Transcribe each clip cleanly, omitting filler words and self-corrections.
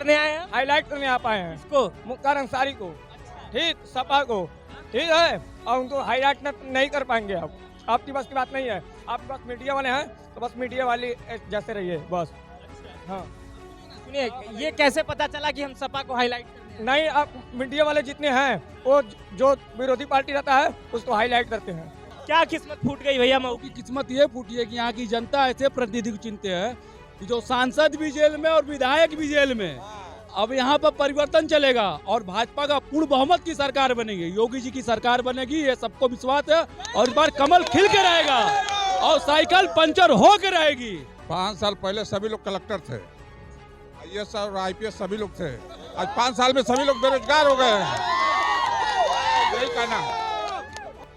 करने आए हैं? हाईलाइट करने आ पाए हैं इसको मुख्तार अंसारी को, ठीक, सपा को, ठीक है, और उनको हाईलाइट नहीं कर पाएंगे आप। आपकी बस की बात नहीं है, आपके पास मीडिया वाले हैं तो बस मीडिया वाली जैसे रहिए बस। हाँ सुनिए, ये कैसे पता चला कि हम सपा को हाईलाइट करने आए? नहीं, आप मीडिया वाले जितने हैं वो जो विरोधी पार्टी रहता है उसको हाईलाइट करते हैं। क्या किस्मत फूट गई भैया मऊ की? की किस्मत ये फूटी है कि यहाँ की जनता ऐसे प्रतिनिधि को चुनते हैं कि जो सांसद भी जेल में और विधायक भी जेल में। अब यहाँ पर परिवर्तन चलेगा और भाजपा का पूर्ण बहुमत की सरकार बनेगी, योगी जी की सरकार बनेगी, ये सबको विश्वास है। और इस बार कमल खिल के रहेगा और साइकिल पंचर हो के रहेगी। 5 साल पहले सभी लोग कलेक्टर थे, IAS और IPS सभी लोग थे। आज 5 साल में सभी लोग बेरोजगार हो गए हैं। यही कहना है।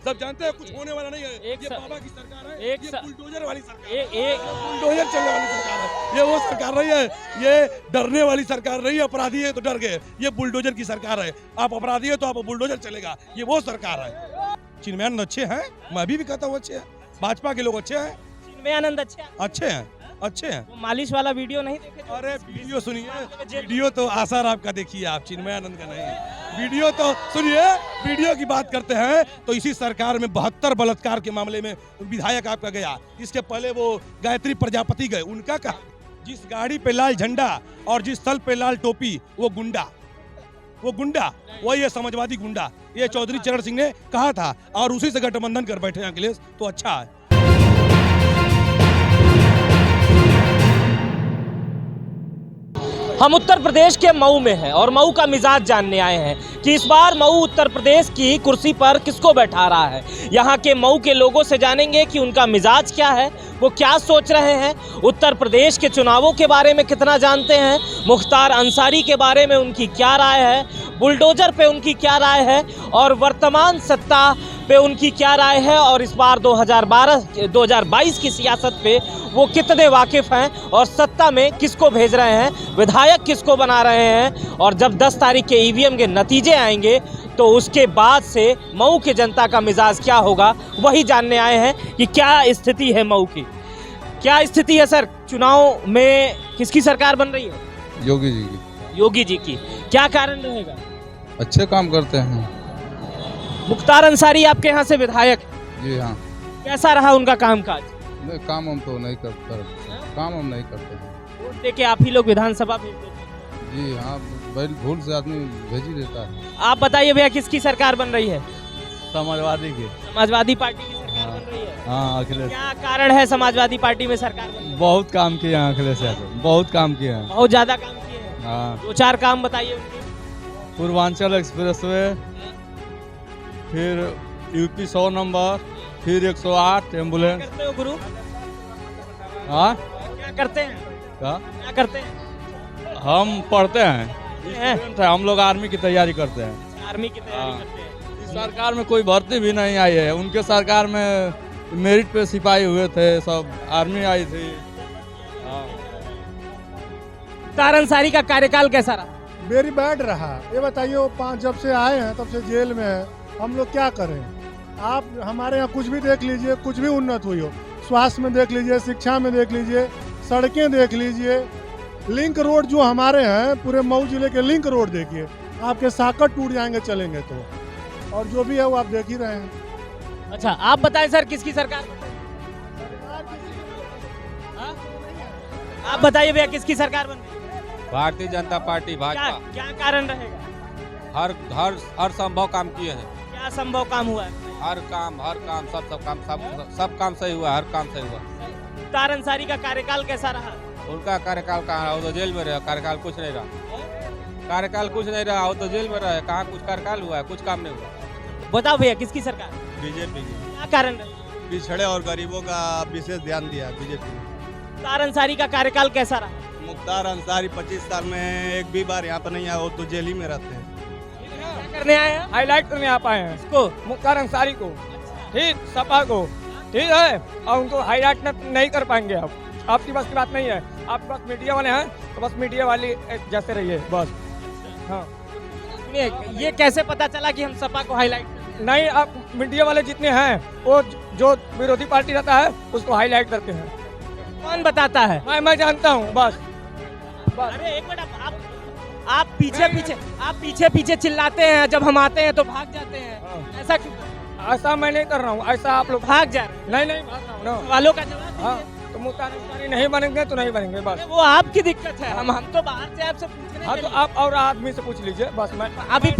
सब जानते हैं कुछ होने वाला नहीं है। एक ये सा- बाबा की सरकार है, एक ये सा- बुलडोजर वाली सरकार ए, है। ए, बुलडोजर चलने वाली सरकार है। ये वो सरकार नहीं है, ये डरने वाली सरकार नहीं है। अपराधी है तो डर गए, ये बुलडोजर की सरकार है। आप अपराधी है तो आप बुलडोजर चलेगा, ये वो सरकार है। चिन्मयानंद अच्छे हैं, मैं अभी भी कहता हूँ अच्छे हैं। भाजपा के लोग अच्छे हैं, चिन्मयानंद अच्छे हैं। अच्छे हैं। वो मालिश वाला वीडियो नहीं देखे थे? अरे वीडियो सुनिए, वीडियो तो आसार आपका देखिए, आप चिन्मयानंद का नहीं। वीडियो तो सुनिए, वीडियो की बात करते हैं तो इसी सरकार में 72 बलात्कार के मामले में विधायक आपका गया। इसके पहले वो गायत्री प्रजापति गए, उनका कहा। जिस गाड़ी पे लाल झंडा और जिस स्थल पे लाल टोपी वो गुंडा, वही है समाजवादी गुंडा। ये चौधरी चरण सिंह ने कहा था और उसी से गठबंधन कर बैठे हैं अखिलेश, तो अच्छा है। हम उत्तर प्रदेश के मऊ में हैं और मऊ का मिजाज जानने आए हैं कि इस बार मऊ उत्तर प्रदेश की कुर्सी पर किसको बैठा रहा है। यहाँ के मऊ के लोगों से जानेंगे कि उनका मिजाज क्या है, वो क्या सोच रहे हैं, उत्तर प्रदेश के चुनावों के बारे में कितना जानते हैं, मुख्तार अंसारी के बारे में उनकी क्या राय है, बुलडोजर पे उनकी क्या राय है और वर्तमान सत्ता पे उनकी क्या राय है, और इस बार 2022 की सियासत पे वो कितने वाकिफ़ हैं और सत्ता में किसको भेज रहे हैं, विधायक किसको बना रहे हैं। और जब 10 तारीख के EVM के नतीजे आएंगे तो उसके बाद से मऊ के जनता का मिजाज क्या होगा, वही जानने आए हैं कि क्या स्थिति है मऊ की। क्या स्थिति है सर, चुनाव में किसकी सरकार बन रही है? योगी जी की। योगी जी की। क्या कारण रहेगा? अच्छे काम करते हैं। मुख्तार अंसारी आपके यहाँ से विधायक, जी हाँ। कैसा रहा उनका कामकाज? नहीं, काम हम तो नहीं करते, काम हम नहीं करते हैं। वोट देके आप ही लोग विधानसभा भेज देते हैं। जी हाँ, भूल से आदमी भेज ही देता है। आप बताइए भैया, किसकी सरकार बन रही है? समाजवादी की। समाजवादी पार्टी की सरकार बन रही है। हाँ, अखिलेश क्या कारण है समाजवादी पार्टी में सरकार बनने का? बहुत काम किए हैं अखिलेश यादव, बहुत काम किए हैं। बहुत ज्यादा काम किए हैं। हाँ, 2-4 काम बताइए उनके। पूर्वांचल एक्सप्रेस वे, फिर UP 100 नंबर, फिर 108 एम्बुलेंस। करते हो गुरु? हाँ, क्या करते हैं? क्या क्या करते हैं? हम पढ़ते हैं, हैं? स्टूडेंट हैं, हम लोग आर्मी की तैयारी करते हैं। आर्मी की तैयारी हाँ। करते हैं। इस सरकार में कोई भर्ती भी नहीं आई है, उनके सरकार में मेरिट पे सिपाही हुए थे, सब आर्मी आई थी। हाँ। मुख्तार अंसारी का कार्यकाल कैसा रहा? वेरी बैड रहा। ये बताइए, वो 5 जब से आए हैं तब से जेल में है, हम लोग क्या करें? आप हमारे यहाँ कुछ भी देख लीजिए, कुछ भी उन्नत हुई हो, स्वास्थ्य में देख लीजिए, शिक्षा में देख लीजिए, सड़कें देख लीजिए, लिंक रोड जो हमारे हैं, पूरे मऊ जिले के लिंक रोड देखिए, आपके साकट टूट जाएंगे चलेंगे तो। और जो भी है वो आप देख ही रहे हैं। अच्छा, आप बताएं सर, किसकी सरकार? हाँ? आप बताइए भैया, किसकी सरकार बन रही है? भारतीय जनता पार्टी, क्या भाजपा क्या कारण रहेगा? हर संभव काम किए हैं। क्या संभव काम हुआ है? हर काम सब काम सही हुआ, हर काम सही हुआ। मुख्तार अंसारी का कार्यकाल कैसा रहा? उनका कार्यकाल कहाँ रहा? वो तो जेल में रहे, कार्यकाल कुछ नहीं रहा। कार्यकाल कुछ नहीं रहा, वो तो जेल में रहे, कहाँ कुछ कार्यकाल हुआ है, कुछ काम नहीं हुआ। बताओ भैया, किसकी सरकार? बीजेपी की। क्या कारण रहा? पिछड़े और गरीबों का विशेष ध्यान दिया बीजेपी ने। मुख्तार अंसारी का कार्यकाल कैसा रहा? मुख्तार अंसारी 25 साल में एक भी बार यहाँ पर नहीं आया, वो तो जेल ही में रहते हैं। क्या करने आए हैं? हाईलाइट करने आ पाए हैं इसको मुख्तार अंसारी को, ठीक, सपा को, ठीक है, और उनको हाईलाइट नहीं कर पाएंगे आप। आपकी बस की बात नहीं है, आपके पास मीडिया वाले हैं तो बस मीडिया वाली जैसे रहिए बस। हाँ सुनिए, ये कैसे पता चला कि हम सपा को हाईलाइट करते हैं? नहीं, आप मीडिया वाले जितने हैं वो जो विरोधी पार्टी रहता है उसको हाईलाइट करते हैं। कौन बताता है? मैं जानता हूँ बस। अरे एक मिनट, आप आप पीछे पीछे चिल्लाते हैं, जब हम आते हैं तो भाग जाते हैं, ऐसा क्यों? ऐसा मैं नहीं कर रहा हूँ, ऐसा आप लोग भाग जा रहे हैं। नहीं भाग रहा हूँ ना। सवालों का जवाब हाँ दीजिए। तो मुतारी नहीं बनेंगे तो नहीं बनेंगे बस। वो आपकी दिक्कत है, हम तो बाहर से आपसे पूछने हाँ के तो लिए। आप और आदमी से पूछ लीजिए बस। मैं अभी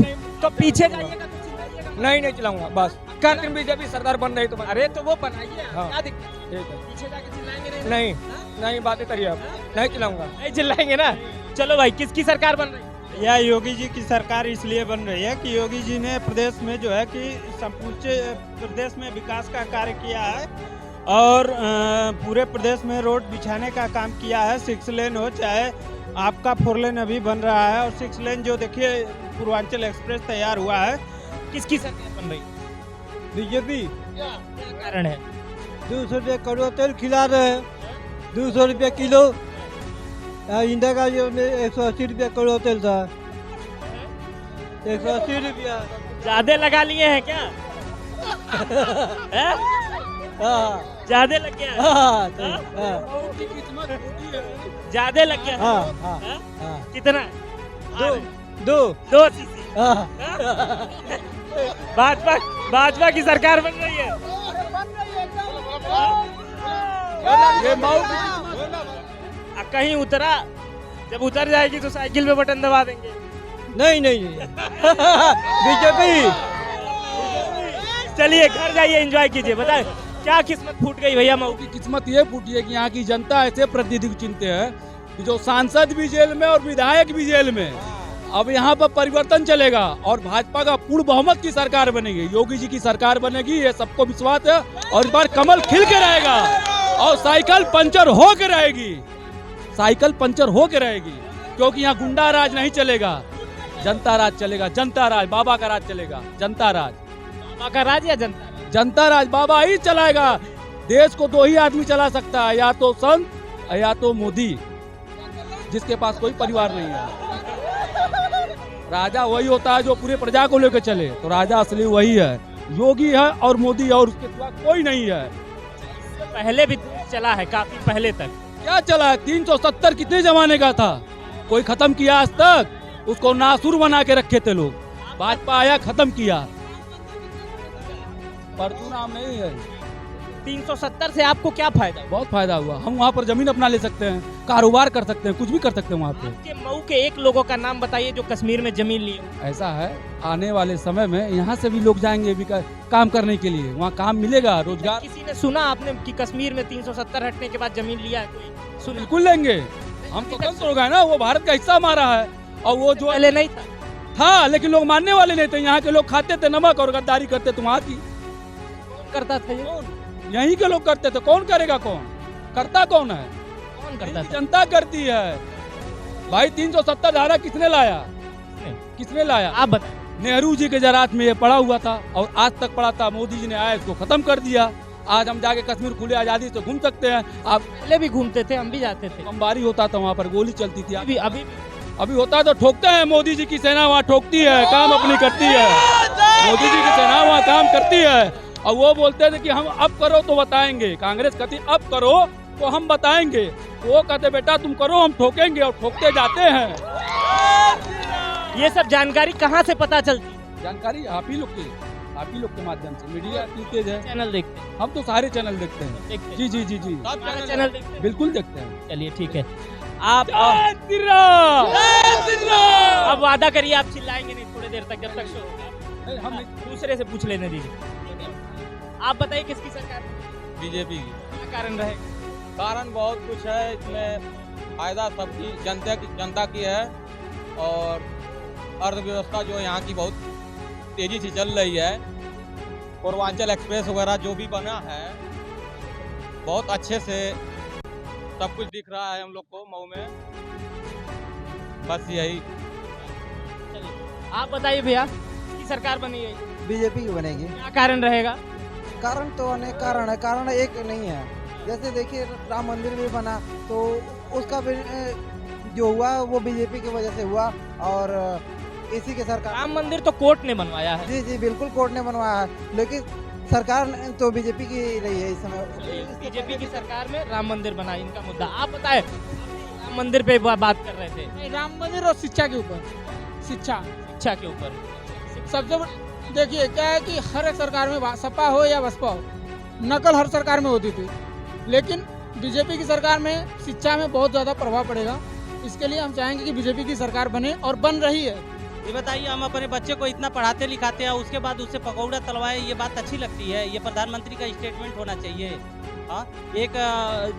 तो पीछे जाइएगा तो चिल्लाइएगा। नहीं चलाऊंगा बस। लेकिन बीजेपी सरकार बन रही तो अरे तो वो बनाइए, हाँ। क्या दिक्कत है? ठीक है। पीछे जाके चिल्लाएंगे नहीं नहीं बातें करिए आप। नहीं चलाऊंगा। नहीं चिल्लाएंगे ना। चलो भाई, किसकी सरकार बन रही है? यह योगी जी की सरकार इसलिए बन रही है कि योगी जी ने प्रदेश में जो है कि समूचे प्रदेश में विकास का कार्य किया है और पूरे प्रदेश में रोड बिछाने का काम किया है। 6 लेन हो चाहे आपका 4 लेन अभी बन रहा है और 6 लेन जो देखिए पूर्वांचल एक्सप्रेस तैयार हुआ है। किसकी सरकार बन रही है? बीजेपी क्या कारण है? 200 रुपये करोड़ तेल खिला रहे हैं, 200 रुपये किलो। इंदिरा गांधी में 180 रुपये करोड़ तेल था, 180 रुपया। ज्यादा लगा लिए हैं क्या? हैं? ज्यादा लग गया? ज्यादा लग गया? हैं? कितना? दो सीसी। भाजपा की सरकार बन रही है। कहीं उतरा, जब उतर जाएगी तो साइकिल पे बटन दबा देंगे। नहीं बीजेपी। चलिए घर जाइए, एंजॉय कीजिए। बताए क्या किस्मत फूट गई भैया मऊ की? किस्मत ये फूटी है कि यहाँ की जनता ऐसे प्रतिनिधि चुनते हैं कि जो सांसद भी जेल में और विधायक भी जेल में। अब यहाँ पर परिवर्तन चलेगा और भाजपा का पूर्ण बहुमत की सरकार बनेगी, योगी जी की सरकार बनेगी, ये सबको विश्वास है। और इस बार कमल खिल के रहेगा और साइकिल पंचर हो के रहेगी, साइकिल पंचर हो के रहेगी, क्योंकि यहाँ गुंडा राज नहीं चलेगा, जनता राज चलेगा। जनता राज, बाबा का राज चलेगा। जनता राज, बाबा का राज या जनता? जनता राज बाबा ही चलाएगा। देश को 2 ही आदमी चला सकता है, या तो संत या तो मोदी, जिसके पास कोई परिवार नहीं है। राजा वही होता है जो पूरे प्रजा को लेकर चले, तो राजा असली वही है, योगी है और मोदी है, और उसके सिवा कोई नहीं है। पहले भी चला है, काफी पहले तक। क्या चला है? 370 कितने जमाने का था? कोई खत्म किया आज तक? उसको नासुर बना के रखे थे लोग। भाजपा आया, खत्म किया। परशुराम नहीं है। 370 से आपको क्या फायदा? बहुत फायदा हुआ। हम वहाँ पर जमीन अपना ले सकते हैं, कारोबार कर सकते हैं, कुछ भी कर सकते हैं वहाँ पे। आपके मऊ के एक लोगों का नाम बताइए जो कश्मीर में जमीन लिए। ऐसा है, आने वाले समय में यहाँ से भी लोग जाएंगे काम करने के लिए, वहाँ काम मिलेगा, रोजगार। किसी ने सुना आपने कि कश्मीर में 370 हटने के बाद जमीन लिया है कोई? सुना? बिल्कुल लेंगे। हम स्वतंत्र हो गए ना, वो भारत का हिस्सा हमारा है। और वो जो पहले नहीं था, लेकिन लोग मानने वाले नहीं थे। यहाँ के लोग खाते थे नमक और गद्दारी करते थे। वहाँ की करता था ये? यहीं के लोग करते थे। कौन करेगा? कौन करता? कौन है? कौन करता था? जनता करती है भाई। 370 धारा किसने लाया? किसने लाया? आप बताएं। नेहरू जी के जरात में ये पड़ा हुआ था और आज तक पड़ा था। मोदी जी ने आया, इसको खत्म कर दिया। आज हम जाके कश्मीर खुले आजादी से घूम सकते हैं। आप पहले भी घूमते थे, हम भी जाते थे। बमबारी होता था वहाँ पर, गोली चलती थी। अभी होता है तो ठोकते हैं। मोदी जी की सेना वहाँ ठोकती है, काम अपनी करती है। मोदी जी की सेना वहाँ काम करती है। और वो बोलते थे कि हम अब करो तो बताएंगे। कांग्रेस कहती अब करो तो हम बताएंगे। वो कहते बेटा तुम करो, हम ठोकेंगे, और ठोकते जाते हैं। ये सब जानकारी कहाँ से पता चलती? जानकारी आप ही लोग के माध्यम से। मीडिया इतनी तेज है। चैनल देखते हैं? हम तो सारे चैनल देखते हैं। जी जी जी जी, सारे चैनल देखते हैं? बिल्कुल देखते हैं। चलिए ठीक है। आप अब वादा करिए आप चिल्लाएंगे नहीं थोड़ी देर तक, जब तक शो होगा। हम दूसरे से पूछ लेने दीजिए। आप बताइए किसकी सरकार? बीजेपी की। क्या कारण रहेगा? कारण बहुत कुछ है, इसमें फायदा सबकी जनता की है। और अर्थव्यवस्था जो यहाँ की बहुत तेजी से चल रही है। पूर्वांचल एक्सप्रेस वगैरह जो भी बना है, बहुत अच्छे से सब कुछ दिख रहा है हम लोग को मऊ में। बस यही। चलिए आप बताइए भैया, किसकी सरकार बनी है? बीजेपी की बनेगी। क्या कारण रहेगा? कारण तो अनेक कारण है, कारण एक नहीं है। जैसे देखिए राम मंदिर भी बना तो उसका भी जो हुआ वो बीजेपी की वजह से हुआ, और इसी के सरकार। राम मंदिर तो कोर्ट ने बनवाया है। जी जी बिल्कुल, कोर्ट ने बनवाया है, लेकिन सरकार तो बीजेपी की रही है इस समय। बीजेपी की सरकार में राम मंदिर बना, इनका मुद्दा। आप बताएं, राम मंदिर पे बात कर रहे थे। राम मंदिर और शिक्षा के ऊपर, शिक्षा के ऊपर सबसे देखिए क्या है कि हर एक सरकार में सपा हो या बसपा हो, नकल हर सरकार में होती थी, लेकिन बीजेपी की सरकार में शिक्षा में बहुत ज़्यादा प्रभाव पड़ेगा। इसके लिए हम चाहेंगे कि बीजेपी की सरकार बने और बन रही है। ये बताइए, हम अपने बच्चे को इतना पढ़ाते लिखाते हैं, उसके बाद उससे पकौड़ा तलवाए, ये बात अच्छी लगती है? ये प्रधानमंत्री का स्टेटमेंट होना चाहिए। हाँ, एक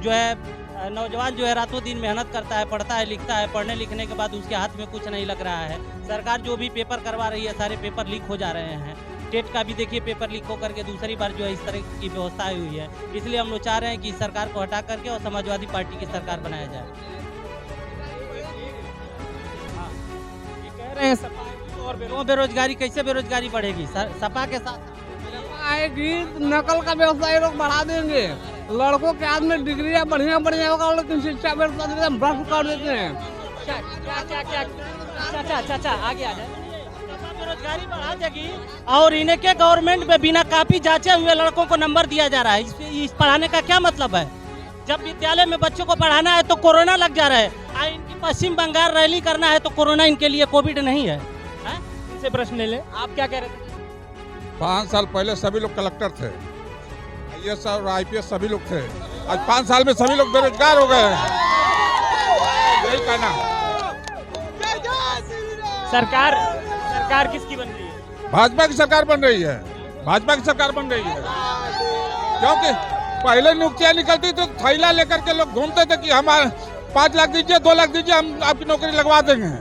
जो है नौजवान जो है रातों दिन मेहनत करता है, पढ़ता है, लिखता है, पढ़ने लिखने के बाद उसके हाथ में कुछ नहीं लग रहा है। सरकार जो भी पेपर करवा रही है, सारे पेपर लीक हो जा रहे हैं। टेट का भी देखिए पेपर लीक होकर के दूसरी बार जो है इस तरह की व्यवस्था हुई है। इसलिए हम लोग चाह रहे हैं कि सरकार को हटा करके और समाजवादी पार्टी की सरकार बनाया जाए। कह रहे हैं सपा और बेरोजगारी, कैसे बेरोजगारी बढ़ेगी? सपा के साथ आएगी नकल का व्यवसाय ये लोग बढ़ा देंगे। लड़कों के हाथ में डिग्रियां बढ़िया बढ़िया होगा, लेकिन शिक्षा व्यवस्था भ्रष्ट कर देते हैं। चाचा आगे आ जाए। बेरोजगारी बढ़ा देगी और इन्हें के गवर्नमेंट में बिना कापी जांचे हुए लड़कों को नंबर दिया जा रहा है। इस पढ़ाने का क्या मतलब है? जब विद्यालय में बच्चों को पढ़ाना है तो कोरोना लग जा रहा है। इनकी पश्चिम बंगाल रैली करना है तो कोरोना इनके लिए कोविड नहीं है। इनसे प्रश्न ले ले, आप क्या कह रहे थे? 5 साल पहले सभी लोग कलेक्टर थे, IAS और IPS सभी लोग थे। आज 5 साल में सभी लोग बेरोजगार हो गए हैं। यही कहना। सरकार किसकी बन रही है? भाजपा की सरकार बन रही है। भाजपा की सरकार बन रही है, क्योंकि पहले नियुक्तियां निकलती तो थैला लेकर के लोग घूमते थे कि हमारे 5 लाख दीजिए, 2 लाख दीजिए, हम आपकी नौकरी लगवा देंगे।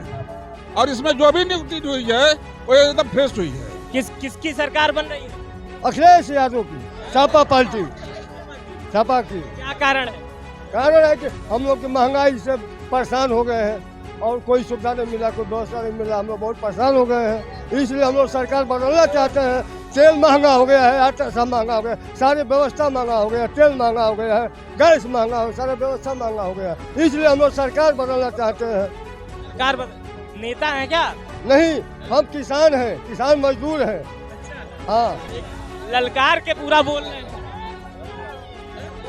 और इसमें जो भी नियुक्ति हुई है वो एकदम फ्रेश हुई है। किसकी सरकार बन रही है? अखिलेश यादव की, सपा पार्टी, सपा की। क्या कारण है? कारण है कि हम लोग की महंगाई से परेशान हो गए हैं और कोई सुविधा नहीं मिला, कोई व्यवस्था नहीं मिला, हम लोग बहुत परेशान हो गए हैं। इसलिए हम लोग सरकार बदलना चाहते हैं। तेल महंगा हो गया है, आटा सब महंगा हो गया, सारी व्यवस्था महंगा हो गया, तेल महंगा हो गया है, गैस महंगा हो, सारा व्यवस्था महंगा हो गया। इसलिए हम लोग सरकार बदलना चाहते हैं। सरकार नेता है क्या? नहीं, हम किसान हैं, किसान मजदूर हैं। हाँ, ललकार के पूरा बोल रहे हैं।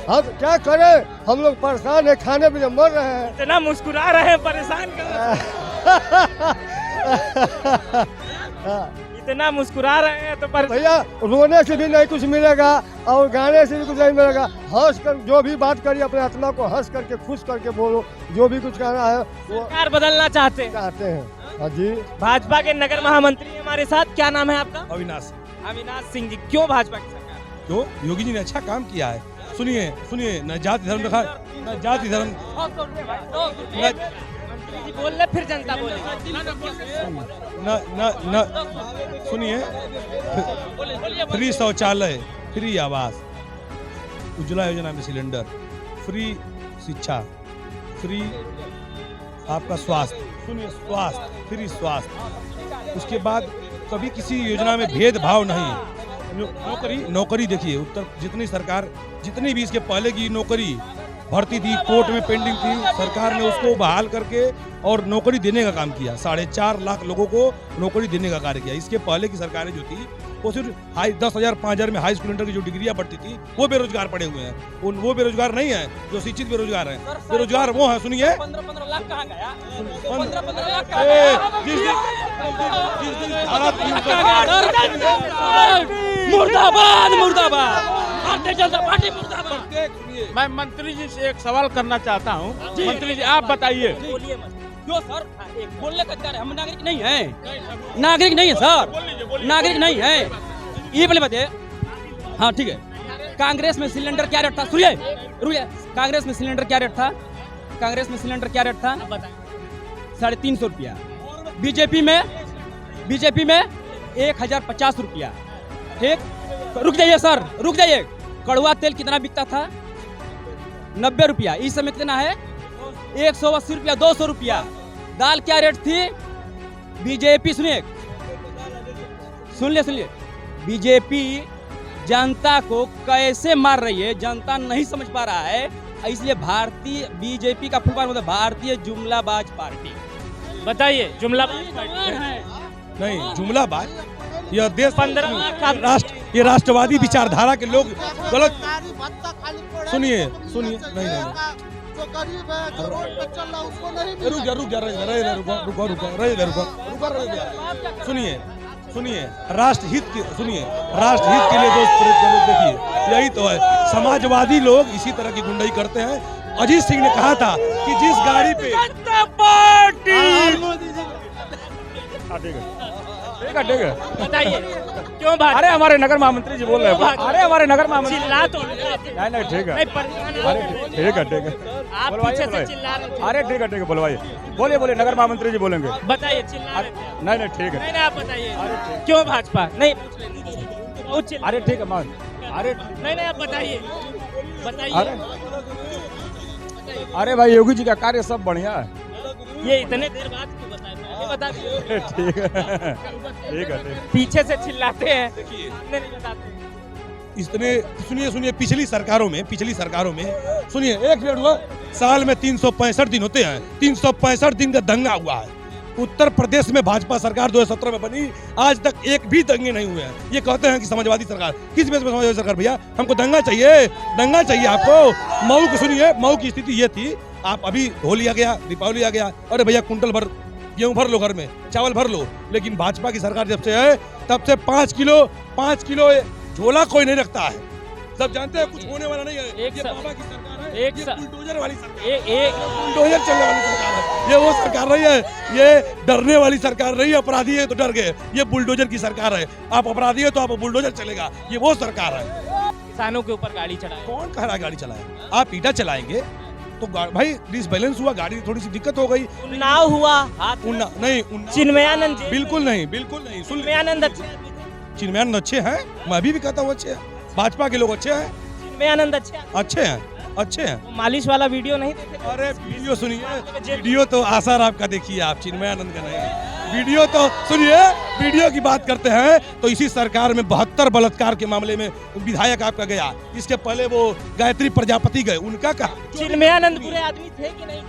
हम क्या करें, हम लोग परेशान हैं, खाने पीने मर रहे हैं। इतना मुस्कुरा रहे हैं, परेशान कर इतना मुस्कुरा रहे हैं तो भैया रोने से भी नहीं कुछ मिलेगा और गाने से भी कुछ नहीं मिलेगा। हंस कर जो भी बात करिए, अपने आत्मा को हंस करके खुश करके बोलो। जो भी कुछ कहना है वो सरकार बदलना चाहते हैं। हाँ जी। भाजपा के नगर महामंत्री हमारे साथ, क्या नाम है आपका? अविनाश सिंह जी। क्यों भाजपा की सरकार? क्यों? योगी जी ने अच्छा काम किया है। सुनिए, न जाति धर्म रखा, न जाति धर्म। मंत्री जी बोल रहे, फिर जनता बोले। न सुनिए, फ्री शौचालय, फ्री आवास, उज्ज्वला योजना में सिलेंडर, फ्री शिक्षा, फ्री आपका स्वास्थ्य, सुनिए स्वास्थ्य, फ्री स्वास्थ्य। उसके बाद कभी किसी योजना में भेदभाव नहीं। नौकरी देखिए, उत्तर जितनी भी इसके पहले की नौकरी भर्ती थी, कोर्ट में पेंडिंग थी, सरकार ने उसको बहाल करके और नौकरी देने का काम किया। 4.5 लाख लोगों को नौकरी देने का कार्य किया। इसके पहले की सरकारें जो थी वो सिर्फ 10,000 5,000 में हाई स्कूल इंटर की जो डिग्रियां बढ़ती थी वो बेरोजगार पड़े हुए हैं। वो बेरोजगार नहीं है जो शिक्षित बेरोजगार हैं। बेरोजगार वो है, सुनिए, 15 लाख कहाँ गया? 15 लाख मुर्दाबाद, मुर्दाबाद, भारतीय जनता पार्टी मुर्दाबाद। मैं मंत्री जी से एक सवाल करना चाहता हूँ। मंत्री जी आप बताइए। क्यों सर? बोलने का क्या है? हम नागरिक नहीं है, नागरिक नहीं है सर, नागरिक नहीं है। ये पहले बताइए। हाँ ठीक है। कांग्रेस में सिलेंडर क्या रेट था? रुकिए, कांग्रेस में सिलेंडर क्या रेट था? कांग्रेस में सिलेंडर क्या रेट था? 350 रुपया। बीजेपी में 1050 रुपया। ठीक, रुक जाइए सर, रुक जाइए। कड़वा तेल कितना बिकता था? 90 रुपया। इस समय कितना है? 180 रुपया, 200 रुपया। दाल क्या रेट थी? बीजेपी, सुनिए, बीजेपी जनता को कैसे मार रही है, जनता नहीं समझ पा रहा है। इसलिए बीजेपी का फुल फॉर्म होता है भारतीय जुमलाबाज पार्टी। बताइए, जुमलाबाज पार्टी नहीं, जुमलाबाज यह देश 15 ये राष्ट्रवादी विचारधारा के लोग गलत। सुनिए, नहीं, जो गरीब है जो रोड पे चल रहा है उसको नहीं रुक सुनिए राष्ट्र हित के लिए दोस्त देखिए, यही तो है। समाजवादी लोग इसी तरह की गुंडाई करते हैं। अजीत सिंह ने कहा था कि जिस गाड़ी पे ठीक है बताइए क्यों भाजपा? अरे हमारे नगर महामंत्री जी बोल रहे हैं। अरे हमारे नगर महामंत्री चिल्ला तो नहीं ठीक है। नहीं, ठीक है आप पीछे से चिल्ला रहे थे। अरे ठीक है बोलिए नगर महामंत्री जी बोलेंगे। बताइए चिल्ला रहे थे। नहीं ठीक है। नहीं आप बताइए क्यों भाजपा? नहीं बहुत चिल्ला। अरे ठीक है मान अरे नहीं आप बताइए अरे भाई योगी जी का कार्य सब बढ़िया है। ये इतने देर बाद क्यों बताए? पहले बता दीजिए। ठीक है पीछे से चिल्लाते हैं, सामने नहीं बताते। सुनिए पिछली सरकारों में सुनिए, एक मिनट हुआ, साल में 365 दिन होते हैं, 365 दिन का दंगा हुआ है। उत्तर प्रदेश में भाजपा सरकार 2017 में बनी, आज तक एक भी दंगे नहीं हुए हैं। ये कहते हैं कि समाजवादी सरकार, किस बेस पे समाजवादी सरकार? भैया हमको दंगा चाहिए आपको। मऊ को सुनिए, मऊ की स्थिति ये थी, आप अभी होली आ गया, दीपावली आ गया, अरे भैया कुंटल भर गेहूं भर लो, घर में चावल भर लो। लेकिन भाजपा की सरकार जब से है तब से 5 किलो झोला कोई नहीं रखता है। सब जानते हैं कुछ होने वाला नहीं है। ये बाबा की सरकार है, ये बुलडोजर वाली सरकार है, बुलडोजर चलने वाली सरकार है। ये वो सरकार नहीं है, ये डरने वाली सरकार नहीं है। अपराधी है तो डर गए, ये बुलडोजर की सरकार है। आप अपराधी है तो आप बुलडोजर चलेगा, ये वो सरकार है। किसानों के ऊपर गाड़ी चलाए, कौन कह रहा है गाड़ी चलाए? आप ईटा चलाएंगे तो भाई डिसबैलेंस हुआ, गाड़ी थोड़ी सी दिक्कत हो गई। उन्नाव हुआ, नहीं चिन्मयानंद बिल्कुल नहीं चिन्मयानंद अच्छे हैं, मैं भी कहता हूँ अच्छे हैं। भाजपा के लोग अच्छे हैं, चिन्मयानंद अच्छे हैं। मालिश वाला वीडियो नहीं देखे? अरे वीडियो सुनिए, वीडियो तो आसार आपका देखिए, आप चिन्मयानंद का नहीं। वीडियो तो सुनिए, वीडियो की बात करते हैं तो इसी सरकार में 72 बलात्कार के मामले में विधायक आपका गया। इसके पहले वो गायत्री प्रजापति गए, उनका कहा। चिन्मयानंद बुरे आदमी थे कि नहीं?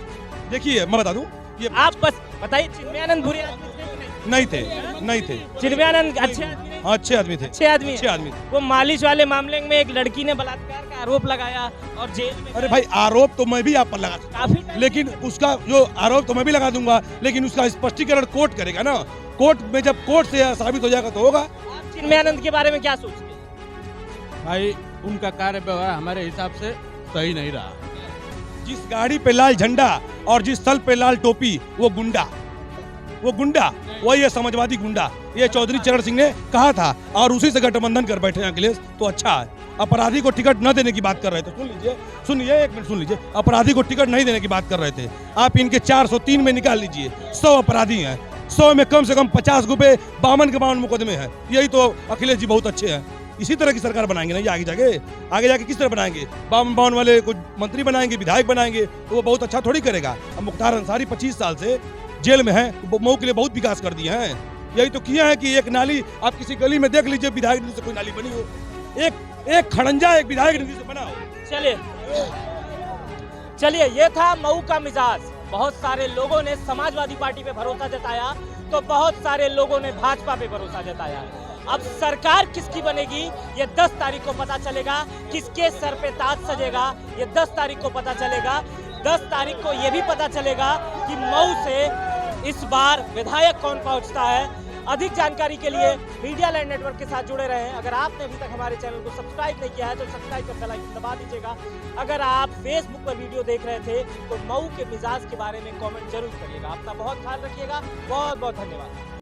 देखिए मैं बता दूं, ये आप बस बताइए, चिन्मयानंद बुरे आदमी थे कि नहीं थे। चिन्मयानंद अच्छे आदमी थे। वो मालिश वाले मामले में एक लड़की ने बलात्कार का आरोप लगाया और जेल में। अरे भाई आरोप तो मैं भी आप पर लगा काफी, लेकिन उसका जो आरोप तो मैं भी लगा दूंगा, लेकिन उसका स्पष्टीकरण कोर्ट करेगा ना। कोर्ट में जब कोर्ट से साबित हो जाएगा तो होगा। आप चिन्मयानंद के बारे में क्या सोचते हैं? भाई उनका कार्य व्यवहार हमारे हिसाब से सही नहीं रहा। जिस गाड़ी पे लाल झंडा और जिस स्थल पे लाल टोपी, वो गुंडा, वही है समाजवादी गुंडा। ये चौधरी चरण सिंह ने कहा था और उसी से गठबंधन कर बैठे अखिलेश, तो अच्छा है। अपराधी को टिकट न देने की बात कर रहे थे, सुनिए एक मिनट सुन लीजिए। अपराधी को टिकट नहीं देने की बात कर रहे थे, आप इनके 403 में निकाल लीजिए, 100 अपराधी हैं, 100 में कम से कम 50 को पे 52 मुकदमे हैं। यही तो अखिलेश जी बहुत अच्छे हैं। इसी तरह की सरकार बनाएंगे ना, आगे जाके किस तरह बनाएंगे? 52 वाले कुछ मंत्री बनाएंगे, विधायक बनाएंगे, तो वो बहुत अच्छा थोड़ी करेगा। अब मुख्तार अंसारी 25 साल से जेल में है, मऊ के लिए बहुत विकास कर दिए हैं। यही तो किया है कि एक नाली आप किसी गली में देख लीजिए, विधायक निधि से कोई नाली बनी हो, एक खड़ंजा एक विधायक निधि से बना हो। चलिए ये था मऊ का मिजाज। बहुत सारे लोगों ने समाजवादी पार्टी पे भरोसा जताया तो बहुत सारे लोगों ने भाजपा पे भरोसा जताया। अब सरकार किसकी बनेगी ये 10 तारीख को पता चलेगा। किसके सर पे ताज सजेगा ये 10 तारीख को पता चलेगा। 10 तारीख को ये भी पता चलेगा कि मऊ से इस बार विधायक कौन पहुंचता है। अधिक जानकारी के लिए मीडिया लैंड नेटवर्क के साथ जुड़े रहें। अगर आपने अभी तक हमारे चैनल को सब्सक्राइब नहीं किया है तो सब्सक्राइब कर बेल आइकन दबा दीजिएगा। अगर आप फेसबुक पर वीडियो देख रहे थे तो मऊ के मिजाज के बारे में कमेंट जरूर करिएगा। अपना बहुत ख्याल रखिएगा। बहुत बहुत धन्यवाद।